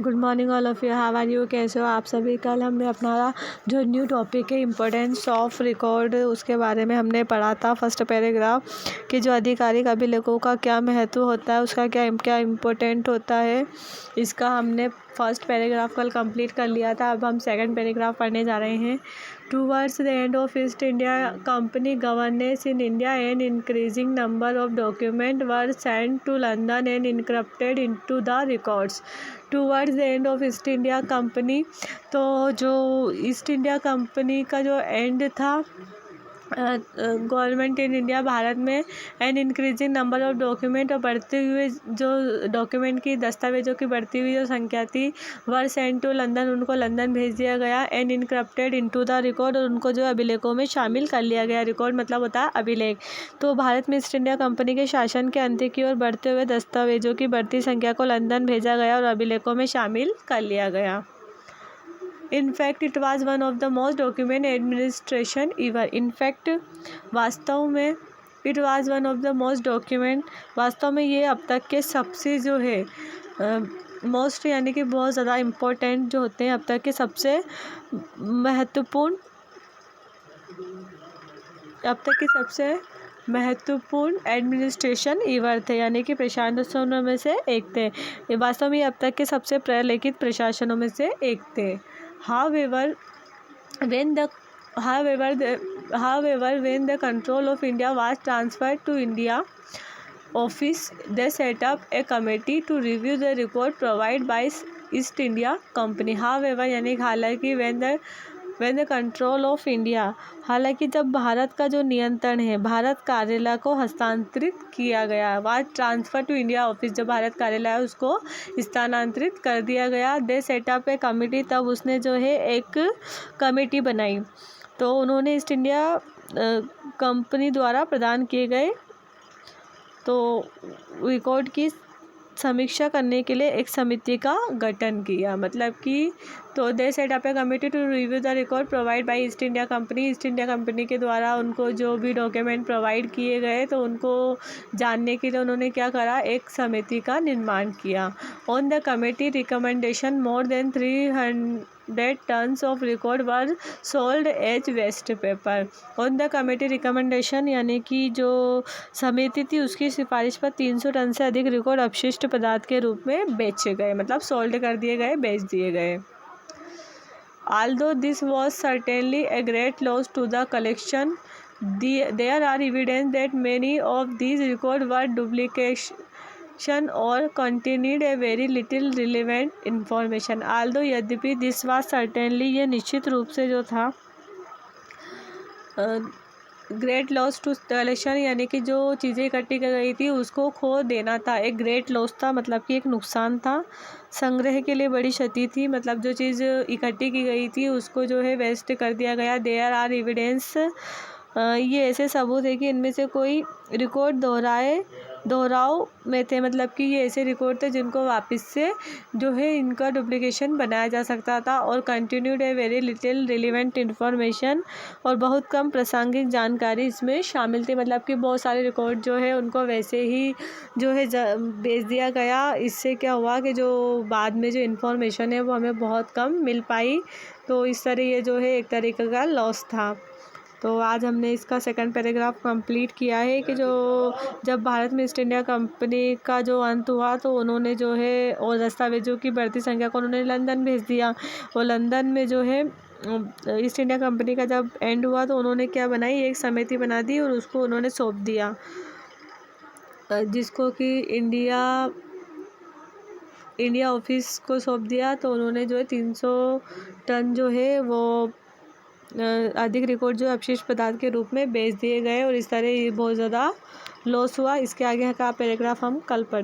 Good morning all of you, how are you, कैसे हो आप सभी। कल हमने अपना जो न्यू टॉपिक है इम्पोर्टेंस ऑफ रिकॉर्ड, उसके बारे में हमने पढ़ा था। फर्स्ट पैराग्राफ कि जो आधिकारिक अभिलेखों का क्या महत्व होता है, उसका क्या क्या इम्पोर्टेंट होता है, इसका हमने फर्स्ट पैराग्राफ कल कंप्लीट कर लिया था। अब हम सेकंड पैराग्राफ पढ़ने जा रहे हैं। Towards the end of East India Company governance in India and increasing number of document were sent to London and encrypted into the records. Towards the end of East India Company, तो जो east India company का जो and था government in India Bharat में, and increasing number of document, और बढ़ते हुए जो डॉक्यूमेंट की दस्तावेज़ों की बढ़ती हुई जो संख्या थी, वर सेंट टू लंदन, उनको लंदन भेज दिया गया, and encrypted into the record, और उनको जो अभिलेखों में शामिल कर लिया गया। रिकॉर्ड मतलब होता है अभिलेख। तो भारत में ईस्ट इंडिया कंपनी के शासन के अंत की ओर बढ़ते हुए दस्तावेज़ों की बढ़ती संख्या को लंदन भेजा गया और अभिलेखों में शामिल कर लिया गया। In fact, it was one of the most document administration ever. In fact, वास्तव में it was one of the most document, वास्तव में ये अब तक के सबसे जो है most यानी कि बहुत ज़्यादा इम्पोर्टेंट जो होते हैं, अब तक के सबसे महत्वपूर्ण, अब तक के सबसे महत्वपूर्ण एडमिनिस्ट्रेशन ईवर थे, यानी कि प्रशासनों में से एक थे। वास्तव में अब तक के सबसे प्रलेखित प्रशासनों में से एक थे। However, when the control of India was transferred to India office, they set up a committee to review the report provided by East India Company. However, यानी हालांकि when the control of India, हालांकि जब भारत का जो नियंत्रण है, भारत कार्यालय को हस्तांतरित किया गया, was transfer to India office, जब भारत कार्यालय है उसको स्थानांतरित कर दिया गया। दे सेटअप ए कमेटी, तब उसने जो है एक कमेटी बनाई। तो उन्होंने ईस्ट इंडिया कंपनी द्वारा प्रदान किए गए तो रिकॉर्ड की समीक्षा करने के लिए एक समिति का गठन किया। मतलब कि तो they set up a committee to review the record provide by East India company, East India company के द्वारा उनको जो भी डॉक्यूमेंट प्रोवाइड किए गए, तो उनको जानने के लिए उन्होंने क्या करा, एक समिति का निर्माण किया। On the committee recommendation more than 300 tons of record were sold as waste paper. On the committee recommendation यानी कि जो समिति थी उसकी सिफारिश पर 300 टन से अधिक रिकॉर्ड अपशिष्ट पदार्थ के रूप में बेचे गए, मतलब सोल्ड कर दिए गए, बेच दिए गए। Although this was certainly a great loss to the collection, there are evidence that many of these records were duplication or contained a very little relevant information. Although यद्यपि this was certainly, ये निश्चित रूप से जो था great loss to collection, यानी कि जो चीज़ें इकट्ठी की गई थी उसको खो देना था, एक ग्रेट लॉस था, मतलब कि एक नुकसान था। संग्रह के लिए बड़ी क्षति थी, मतलब जो चीज़ इकट्ठी की गई थी उसको जो है वेस्ट कर दिया गया। देयर आर एविडेंस, ये ऐसे सबूत है कि इनमें से कोई रिकॉर्ड दोहराव में थे, मतलब कि ये ऐसे रिकॉर्ड थे जिनको वापस से जो है इनका डुप्लीकेशन बनाया जा सकता था। और continued a very little relevant information, और बहुत कम प्रासंगिक जानकारी इसमें शामिल थी, मतलब कि बहुत सारे रिकॉर्ड जो है उनको वैसे ही जो है बेच दिया गया। इससे क्या हुआ कि जो बाद में जो इन्फॉर्मेशन है वो हमें बहुत कम मिल पाई। तो इस तरह ये जो है एक तरीके का लॉस था। तो आज हमने इसका सेकंड पैराग्राफ कंप्लीट किया है कि जो जब भारत में ईस्ट इंडिया कंपनी का जो अंत हुआ, तो उन्होंने जो है और दस्तावेज़ों की बढ़ती संख्या को उन्होंने लंदन भेज दिया। और लंदन में जो है ईस्ट इंडिया कंपनी का जब एंड हुआ, तो उन्होंने क्या बनाई, एक समिति बना दी और उसको उन्होंने सौंप दिया, जिसको कि इंडिया ऑफिस को सौंप दिया। तो उन्होंने जो है 300 टन जो है वो अधिक रिकॉर्ड जो अपशिष्ट पदार्थ के रूप में बेच दिए गए, और इस तरह ये बहुत ज़्यादा लॉस हुआ। इसके आगे का पैराग्राफ हम कल पढ़ें।